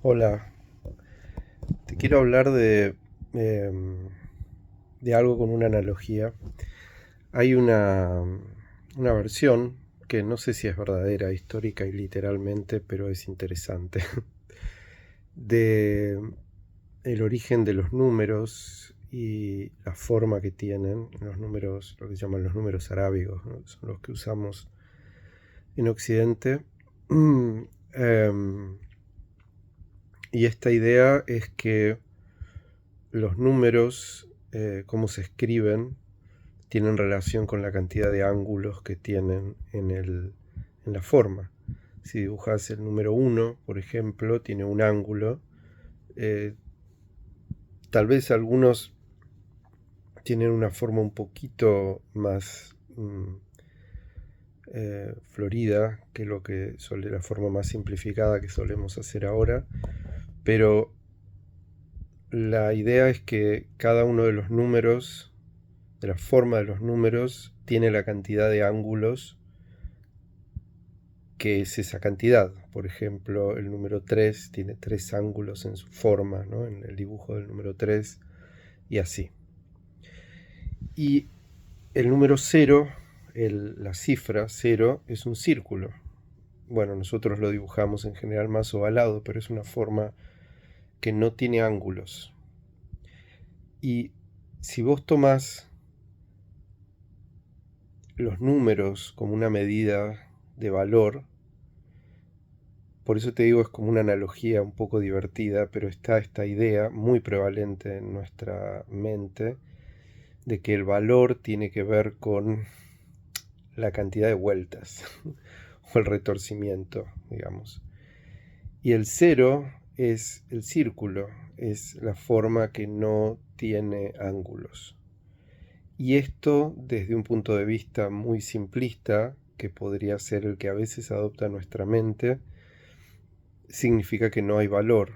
Hola, te quiero hablar de algo con una analogía. Hay una versión que no sé si es verdadera, histórica y literalmente, pero es interesante, de el origen de los números y la forma que tienen los números, lo que se llaman los números arábigos, ¿no? Son los que usamos en Occidente. Em, y esta idea es que los números, cómo se escriben, tienen relación con la cantidad de ángulos que tienen en la forma. Si dibujas el número uno, por ejemplo, tiene un ángulo. eh, Tal vez algunos tienen una forma un poquito más florida que la forma más simplificada que solemos hacer ahora, pero la idea es que cada uno de los números, de la forma de los números, tiene la cantidad de ángulos que es esa cantidad. Por ejemplo, el número 3 tiene tres ángulos en su forma, ¿no? En el dibujo del número 3 y así. Y el número cero, la cifra cero, es un círculo. Bueno, nosotros lo dibujamos en general más ovalado, pero es una forma que no tiene ángulos. Y si vos tomás los números como una medida de valor, por eso te digo, es como una analogía un poco divertida, pero está esta idea muy prevalente en nuestra mente de que el valor tiene que ver con la cantidad de vueltas o el retorcimiento, digamos. Y el cero es el círculo, es la forma que no tiene ángulos. Y esto, desde un punto de vista muy simplista, que podría ser el que a veces adopta nuestra mente, significa que no hay valor.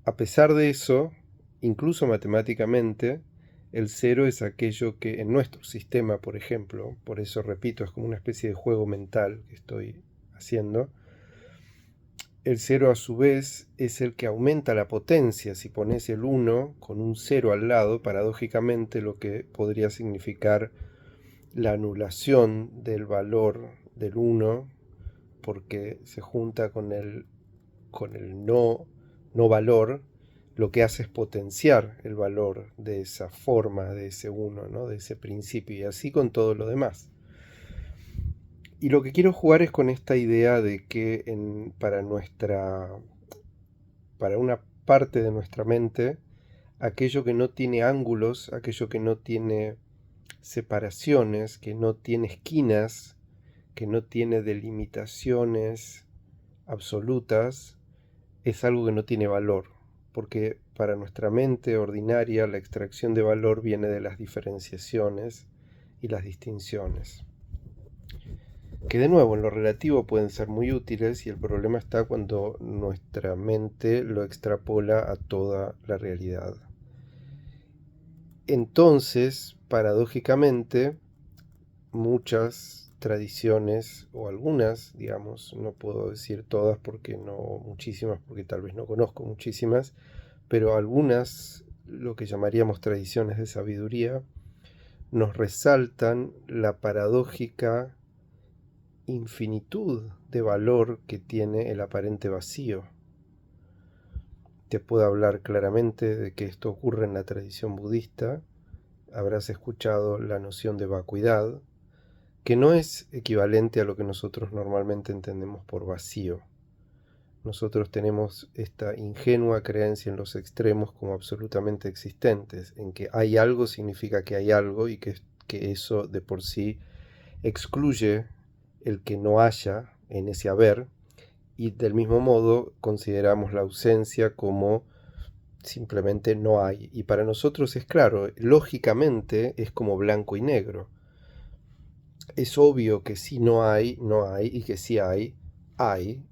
A pesar de eso, incluso matemáticamente, el cero es aquello que en nuestro sistema, por ejemplo, por eso repito, es como una especie de juego mental que estoy haciendo. El cero a su vez es el que aumenta la potencia. Si pones el uno con un cero al lado, paradójicamente lo que podría significar la anulación del valor del uno, porque se junta con el no valor, lo que hace es potenciar el valor de esa forma, de ese uno, ¿no? De ese principio, y así con todo lo demás. Y lo que quiero jugar es con esta idea de que para una parte de nuestra mente, aquello que no tiene ángulos, aquello que no tiene separaciones, que no tiene esquinas, que no tiene delimitaciones absolutas, es algo que no tiene valor, porque para nuestra mente ordinaria la extracción de valor viene de las diferenciaciones y las distinciones, que de nuevo en lo relativo pueden ser muy útiles, y el problema está cuando nuestra mente lo extrapola a toda la realidad. Entonces, paradójicamente, muchas tradiciones, o algunas, digamos, no puedo decir todas porque no muchísimas, porque tal vez no conozco muchísimas, pero algunas, lo que llamaríamos tradiciones de sabiduría, nos resaltan la paradójica infinitud de valor que tiene el aparente vacío. Te puedo hablar claramente de que esto ocurre en la tradición budista. Habrás escuchado la noción de vacuidad, que no es equivalente a lo que nosotros normalmente entendemos por vacío. Nosotros tenemos esta ingenua creencia en los extremos como absolutamente existentes, en que hay algo significa que hay algo, y que eso de por sí excluye el que no haya en ese haber, y del mismo modo consideramos la ausencia como simplemente no hay. Y para nosotros es claro, lógicamente es como blanco y negro. Es obvio que si no hay, no hay, y que si hay, hay,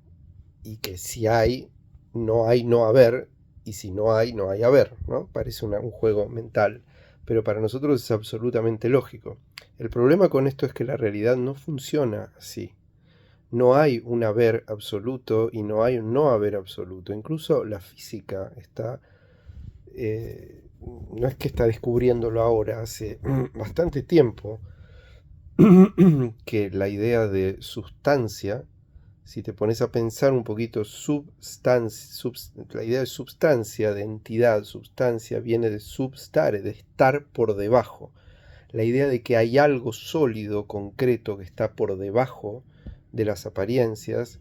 y que si hay no haber, y si no hay, no hay haber, ¿no? Parece un juego mental, pero para nosotros es absolutamente lógico. El problema con esto es que la realidad no funciona así. No hay un haber absoluto y no hay un no haber absoluto. Incluso la física está, no es que está descubriéndolo ahora, hace bastante tiempo, que la idea de sustancia, si te pones a pensar un poquito, la idea de substancia, de entidad, substancia, viene de substare, de estar por debajo. La idea de que hay algo sólido, concreto, que está por debajo de las apariencias,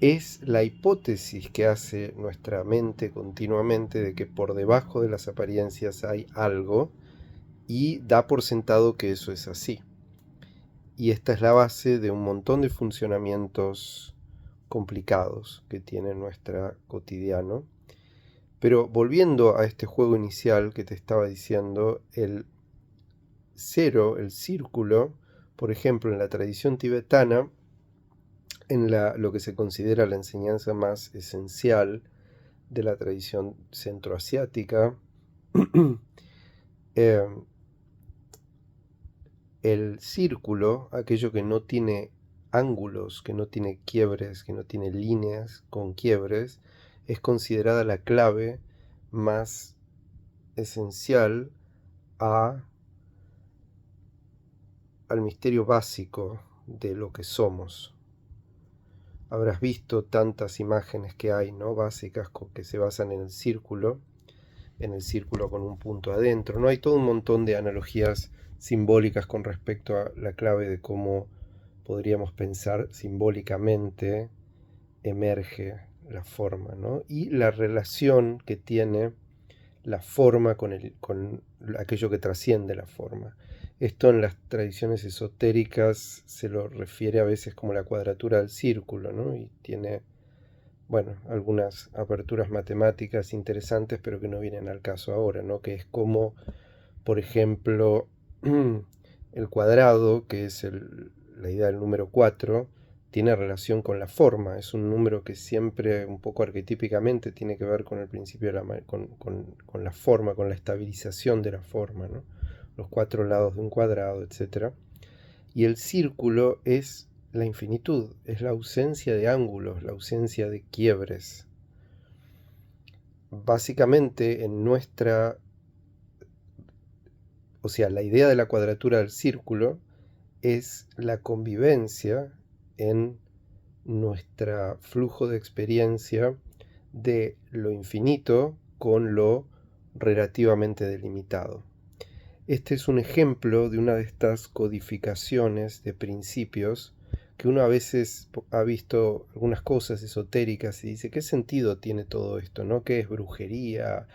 es la hipótesis que hace nuestra mente continuamente de que por debajo de las apariencias hay algo y da por sentado que eso es así. Y esta es la base de un montón de funcionamientos complicados que tiene nuestra cotidiano. Pero volviendo a este juego inicial que te estaba diciendo, el cero, el círculo, por ejemplo, en la tradición tibetana, en lo que se considera la enseñanza más esencial de la tradición centroasiática, eh, el círculo, aquello que no tiene ángulos, que no tiene quiebres, que no tiene líneas con quiebres, es considerada la clave más esencial al misterio básico de lo que somos. Habrás visto tantas imágenes que hay, ¿no? Básicas que se basan en el círculo con un punto adentro, ¿no? Hay todo un montón de analogías simbólicas con respecto a la clave de cómo podríamos pensar simbólicamente emerge la forma, ¿no? Y la relación que tiene la forma con aquello que trasciende la forma. Esto en las tradiciones esotéricas se lo refiere a veces como la cuadratura del círculo, ¿no? Y tiene, bueno, algunas aperturas matemáticas interesantes, pero que no vienen al caso ahora, ¿no? Que es como, por ejemplo, el cuadrado, que es la idea del número 4, tiene relación con la forma. Es un número que siempre, un poco arquetípicamente, tiene que ver con el principio de con la forma, con la estabilización de la forma, ¿no? Los 4 lados de un cuadrado, etc. Y el círculo es la infinitud, es la ausencia de ángulos, la ausencia de quiebres. Básicamente o sea, la idea de la cuadratura del círculo es la convivencia en nuestro flujo de experiencia de lo infinito con lo relativamente delimitado. Este es un ejemplo de una de estas codificaciones de principios que uno a veces ha visto algunas cosas esotéricas y dice, ¿qué sentido tiene todo esto? ¿No? ¿Qué es brujería?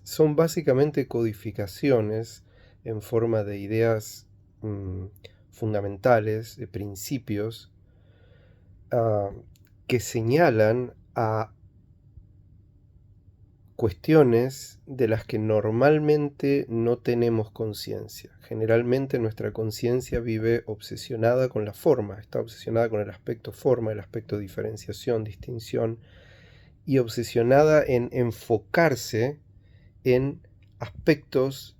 Son básicamente codificaciones en forma de ideas fundamentales, de principios, uh, que señalan a cuestiones de las que normalmente no tenemos conciencia. Generalmente nuestra conciencia vive obsesionada con la forma, está obsesionada con el aspecto forma, el aspecto diferenciación, distinción, y obsesionada en enfocarse en aspectos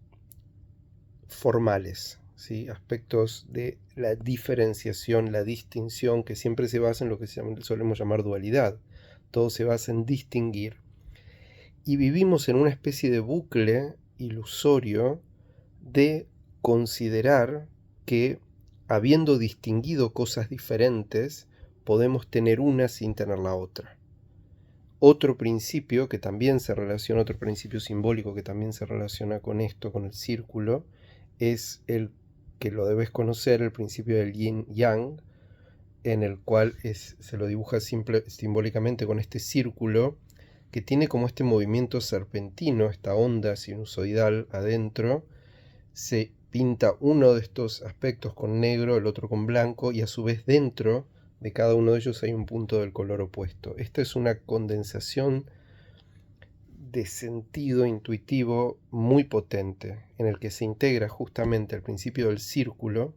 formales, ¿sí? Aspectos de la diferenciación, la distinción, que siempre se basa en lo que solemos llamar dualidad. Todo se basa en distinguir. Y vivimos en una especie de bucle ilusorio de considerar que, habiendo distinguido cosas diferentes, podemos tener una sin tener la otra. Otro principio que también se relaciona, otro principio simbólico que también se relaciona con esto, con el círculo, es el que lo debes conocer, el principio del yin-yang, en el cual se lo dibuja simbólicamente con este círculo que tiene como este movimiento serpentino, esta onda sinusoidal adentro. Se pinta uno de estos aspectos con negro, el otro con blanco, y a su vez dentro de cada uno de ellos hay un punto del color opuesto. Esta es una condensación de sentido intuitivo muy potente, en el que se integra justamente el principio del círculo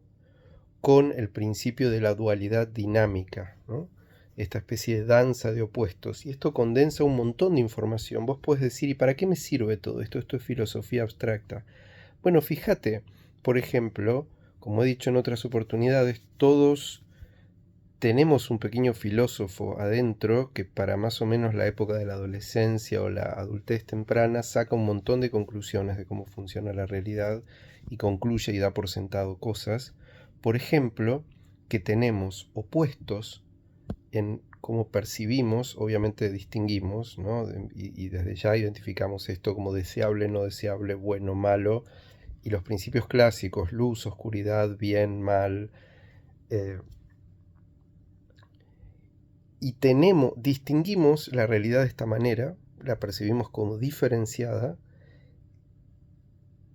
con el principio de la dualidad dinámica, ¿no? Esta especie de danza de opuestos. Y esto condensa un montón de información. Vos podés decir, ¿y para qué me sirve todo esto? Esto es filosofía abstracta. Bueno, fíjate, por ejemplo, como he dicho en otras oportunidades, todos tenemos un pequeño filósofo adentro que para más o menos la época de la adolescencia o la adultez temprana saca un montón de conclusiones de cómo funciona la realidad y concluye y da por sentado cosas. Por ejemplo, que tenemos opuestos en cómo percibimos, obviamente distinguimos, ¿no? Y desde ya identificamos esto como deseable, no deseable, bueno, malo, y los principios clásicos, luz, oscuridad, bien, mal, y distinguimos la realidad de esta manera, la percibimos como diferenciada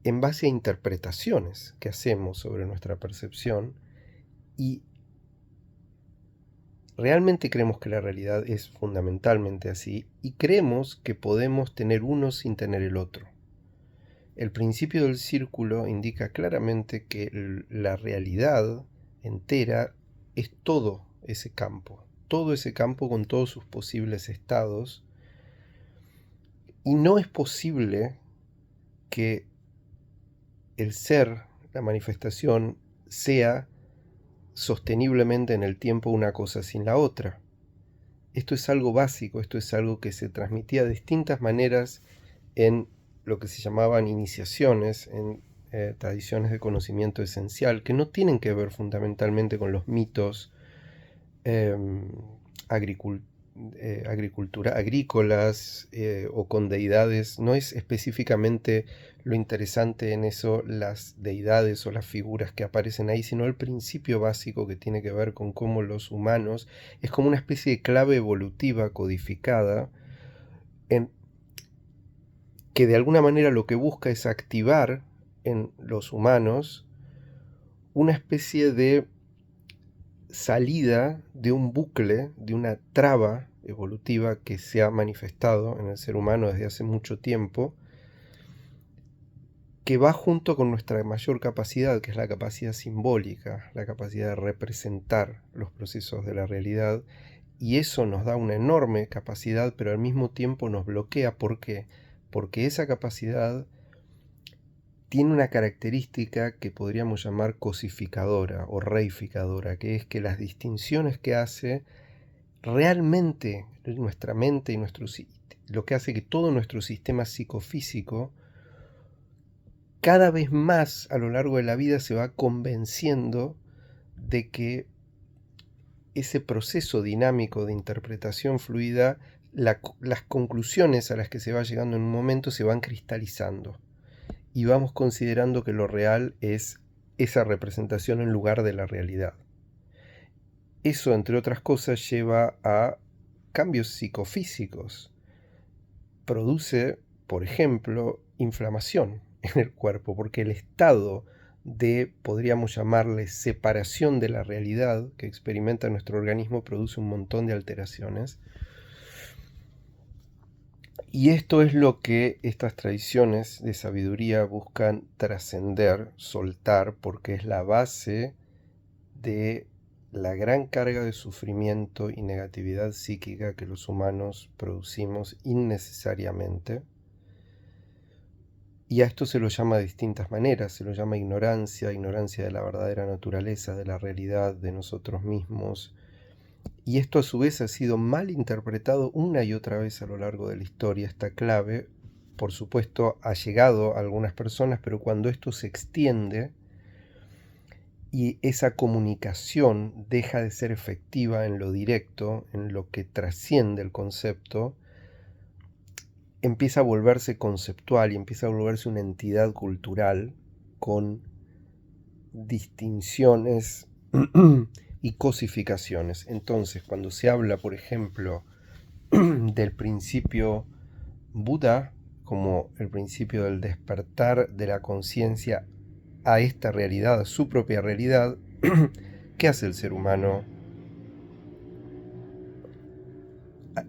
en base a interpretaciones que hacemos sobre nuestra percepción, y realmente creemos que la realidad es fundamentalmente así, y creemos que podemos tener uno sin tener el otro. El principio del círculo indica claramente que la realidad entera es todo ese campo con todos sus posibles estados, y no es posible que el ser, la manifestación, sea sosteniblemente en el tiempo una cosa sin la otra. Esto es algo básico, esto es algo que se transmitía de distintas maneras en lo que se llamaban iniciaciones, en tradiciones de conocimiento esencial, que no tienen que ver fundamentalmente con los mitos eh, agrícolas o con deidades. No es específicamente lo interesante en eso las deidades o las figuras que aparecen ahí, sino el principio básico que tiene que ver con cómo los humanos es como una especie de clave evolutiva codificada en, que de alguna manera lo que busca es activar en los humanos una especie de salida de un bucle, de una traba evolutiva que se ha manifestado en el ser humano desde hace mucho tiempo, que va junto con nuestra mayor capacidad, que es la capacidad simbólica, la capacidad de representar los procesos de la realidad, y eso nos da una enorme capacidad, pero al mismo tiempo nos bloquea. ¿Por qué? Porque esa capacidad tiene una característica que podríamos llamar cosificadora o reificadora, que es que las distinciones que hace realmente nuestra mente y lo que hace que todo nuestro sistema psicofísico cada vez más a lo largo de la vida se va convenciendo de que ese proceso dinámico de interpretación fluida, las conclusiones a las que se va llegando en un momento se van cristalizando, y vamos considerando que lo real es esa representación en lugar de la realidad. Eso, entre otras cosas, lleva a cambios psicofísicos. Produce, por ejemplo, inflamación en el cuerpo, porque el estado de, podríamos llamarle, separación de la realidad que experimenta nuestro organismo produce un montón de alteraciones. Y esto es lo que estas tradiciones de sabiduría buscan trascender, soltar, porque es la base de la gran carga de sufrimiento y negatividad psíquica que los humanos producimos innecesariamente. Y a esto se lo llama de distintas maneras, se lo llama ignorancia, ignorancia de la verdadera naturaleza, de la realidad, de nosotros mismos. Y esto a su vez ha sido mal interpretado una y otra vez a lo largo de la historia. Esta clave, por supuesto, ha llegado a algunas personas, pero cuando esto se extiende y esa comunicación deja de ser efectiva en lo directo, en lo que trasciende el concepto, empieza a volverse conceptual y empieza a volverse una entidad cultural con distinciones y cosificaciones. Entonces, cuando se habla, por ejemplo, del principio Buda como el principio del despertar de la conciencia a esta realidad, a su propia realidad, ¿qué hace el ser humano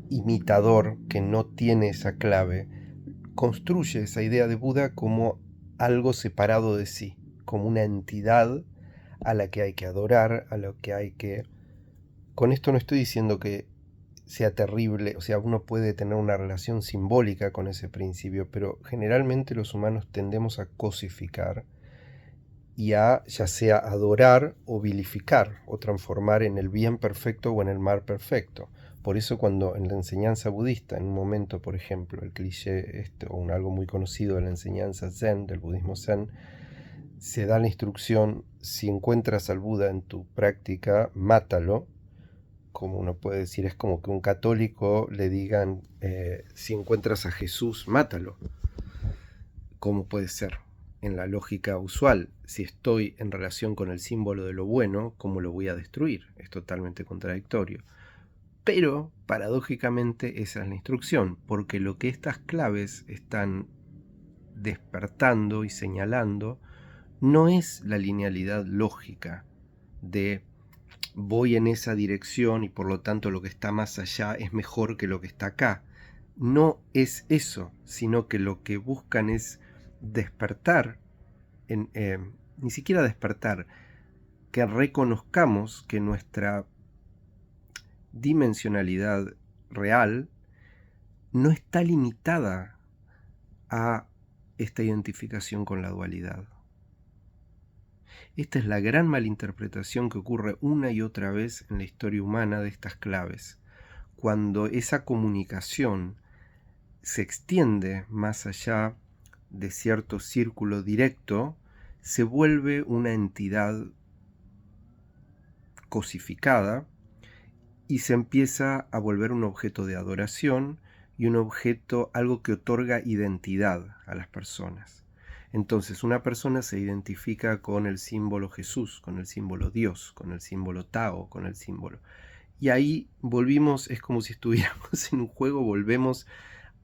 imitador que no tiene esa clave? Construye esa idea de Buda como algo separado de sí, como una entidad a la que hay que adorar, a la que hay que... Con esto no estoy diciendo que sea terrible, o sea, uno puede tener una relación simbólica con ese principio, pero generalmente los humanos tendemos a cosificar y a ya sea adorar o vilificar o transformar en el bien perfecto o en el mal perfecto. Por eso cuando en la enseñanza budista, en un momento, por ejemplo, el cliché o algo muy conocido de la enseñanza zen, del budismo zen, se da la instrucción: si encuentras al Buda en tu práctica, mátalo. Como uno puede decir, es como que un católico le digan, si encuentras a Jesús, mátalo. ¿Cómo puede ser? En la lógica usual, si estoy en relación con el símbolo de lo bueno, ¿cómo lo voy a destruir? Es totalmente contradictorio. Pero, paradójicamente, esa es la instrucción, porque lo que estas claves están despertando y señalando no es la linealidad lógica de voy en esa dirección y por lo tanto lo que está más allá es mejor que lo que está acá. No es eso, sino que lo que buscan es despertar, ni siquiera despertar, que reconozcamos que nuestra dimensionalidad real no está limitada a esta identificación con la dualidad. Esta es la gran malinterpretación que ocurre una y otra vez en la historia humana de estas claves. Cuando esa comunicación se extiende más allá de cierto círculo directo, se vuelve una entidad cosificada y se empieza a volver un objeto de adoración y un objeto, algo que otorga identidad a las personas. Entonces una persona se identifica con el símbolo Jesús, con el símbolo Dios, con el símbolo Tao, con el símbolo. Y ahí volvimos, es como si estuviéramos en un juego, volvemos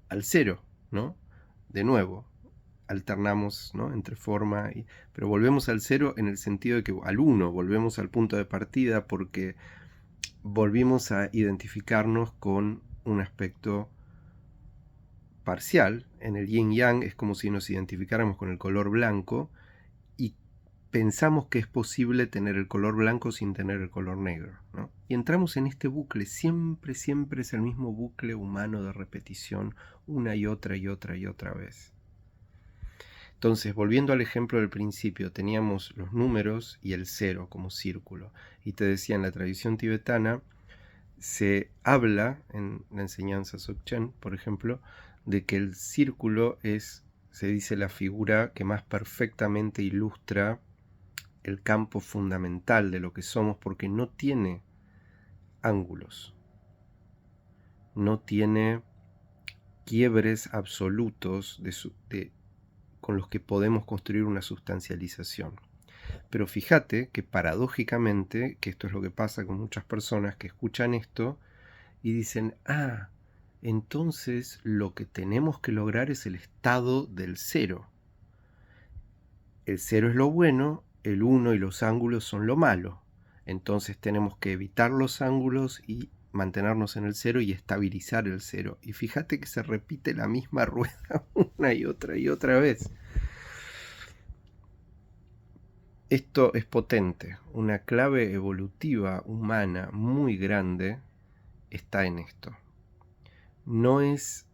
al cero, ¿no? De nuevo, alternamos, ¿no?, entre forma y... Pero volvemos al cero en el sentido de que al uno, volvemos al punto de partida porque volvimos a identificarnos con un aspecto parcial. En el yin yang es como si nos identificáramos con el color blanco y pensamos que es posible tener el color blanco sin tener el color negro, ¿no? Y entramos en este bucle, siempre es el mismo bucle humano de repetición, una y otra y otra y otra vez. Entonces, volviendo al ejemplo del principio, teníamos los números y el cero como círculo. Y te decía, en la tradición tibetana se habla, en la enseñanza Dzogchen, por ejemplo, de que el círculo es, se dice, la figura que más perfectamente ilustra el campo fundamental de lo que somos, porque no tiene ángulos, no tiene quiebres absolutos con los que podemos construir una sustancialización. Pero fíjate que paradójicamente, que esto es lo que pasa con muchas personas que escuchan esto y dicen, entonces lo que tenemos que lograr es el estado del cero. El cero es lo bueno, el uno y los ángulos son lo malo. Entonces tenemos que evitar los ángulos y mantenernos en el cero y estabilizar el cero. Y fíjate que se repite la misma rueda una y otra vez. Esto es potente. Una clave evolutiva humana muy grande está en esto. No es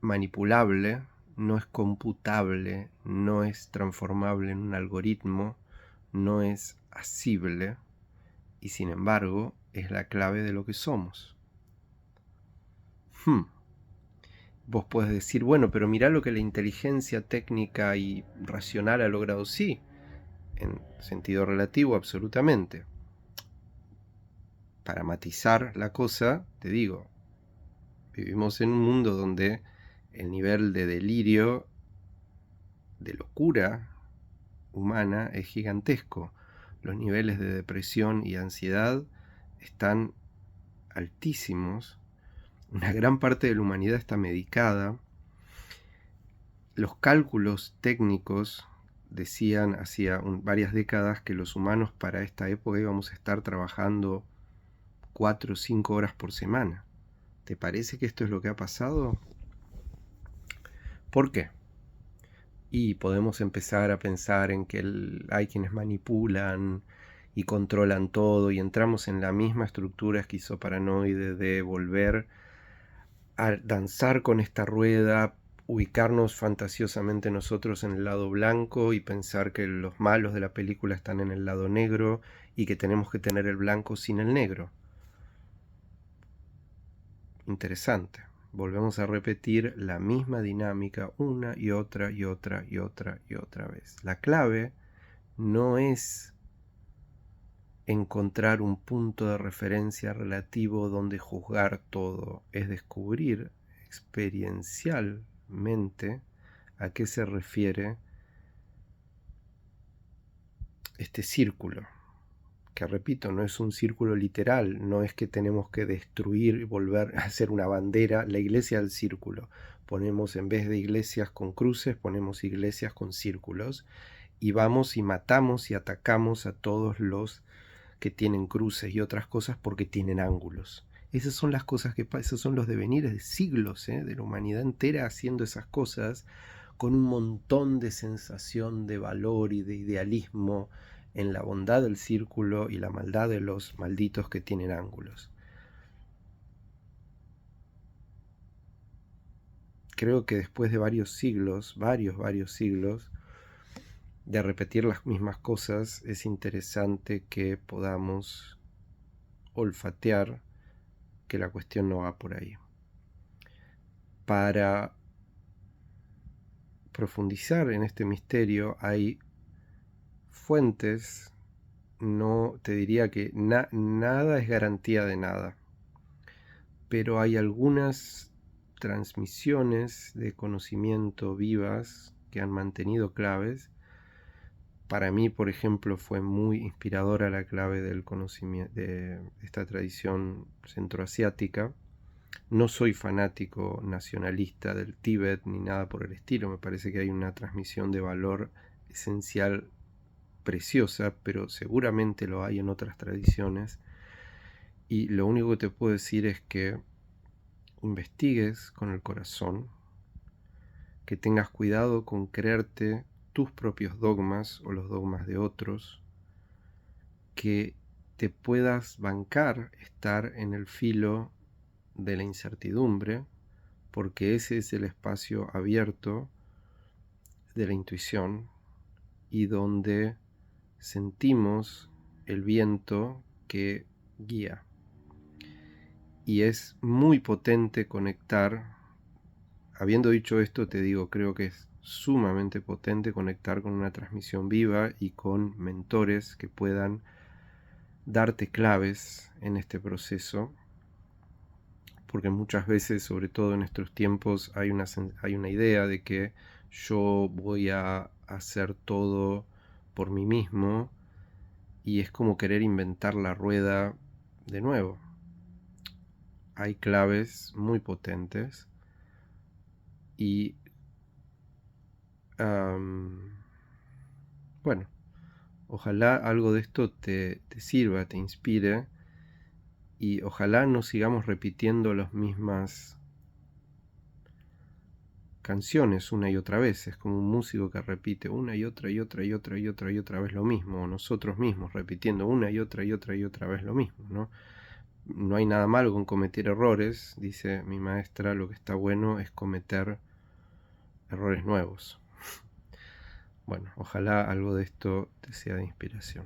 manipulable, no es computable, no es transformable en un algoritmo, no es asible, y sin embargo es la clave de lo que somos. Vos podés decir, bueno, pero mirá lo que la inteligencia técnica y racional ha logrado. Sí, en sentido relativo, absolutamente. Para matizar la cosa, te digo, vivimos en un mundo donde el nivel de delirio, de locura humana es gigantesco. Los niveles de depresión y ansiedad están altísimos. Una gran parte de la humanidad está medicada. Los cálculos técnicos decían hacía varias décadas que los humanos para esta época íbamos a estar trabajando 4 o 5 horas por semana. ¿Te parece que esto es lo que ha pasado? ¿Por qué? Y podemos empezar a pensar en que hay quienes manipulan y controlan todo, y entramos en la misma estructura esquizoparanoide de volver a danzar con esta rueda ubicarnos fantasiosamente nosotros en el lado blanco y pensar que los malos de la película están en el lado negro y que tenemos que tener el blanco sin el negro. Interesante. Volvemos a repetir la misma dinámica una y otra y otra y otra y otra vez. La clave no es encontrar un punto de referencia relativo donde juzgar todo, es descubrir experiencialmente a qué se refiere este círculo, que repito, no es un círculo literal, no es que tenemos que destruir y volver a hacer una bandera, la iglesia del círculo. Ponemos, en vez de iglesias con cruces, ponemos iglesias con círculos y vamos y matamos y atacamos a todos los que tienen cruces y otras cosas porque tienen ángulos. Esas son las cosas que pasan, esos son los devenires de siglos, de la humanidad entera haciendo esas cosas con un montón de sensación de valor y de idealismo en la bondad del círculo y la maldad de los malditos que tienen ángulos. Creo que después de varios siglos, varios siglos, de repetir las mismas cosas, es interesante que podamos olfatear que la cuestión no va por ahí. Para profundizar en este misterio hay fuentes, no te diría que nada es garantía de nada, pero hay algunas transmisiones de conocimiento vivas que han mantenido claves. Para mí, por ejemplo, fue muy inspiradora la clave del conocimiento de esta tradición centroasiática. No soy fanático nacionalista del Tíbet ni nada por el estilo, me parece que hay una transmisión de valor esencial preciosa, pero seguramente lo hay en otras tradiciones. Y lo único que te puedo decir es que investigues con el corazón, que tengas cuidado con creerte tus propios dogmas o los dogmas de otros, que te puedas bancar estar en el filo de la incertidumbre, porque ese es el espacio abierto de la intuición y donde sentimos el viento que guía. Y es muy potente conectar. Habiendo dicho esto, te digo, creo que es sumamente potente conectar con una transmisión viva y con mentores que puedan darte claves en este proceso, porque muchas veces, sobre todo en estos tiempos, hay una idea de que yo voy a hacer todo por mí mismo y es como querer inventar la rueda de nuevo. Hay claves muy potentes y bueno, ojalá algo de esto te sirva, te inspire y ojalá no sigamos repitiendo las mismas canciones una y otra vez. Es como un músico que repite una y otra y otra y otra y otra y otra vez lo mismo, o nosotros mismos repitiendo una y otra y otra y otra vez lo mismo, ¿no? No hay nada malo con cometer errores, dice mi maestra, lo que está bueno es cometer errores nuevos. Bueno, ojalá algo de esto te sea de inspiración.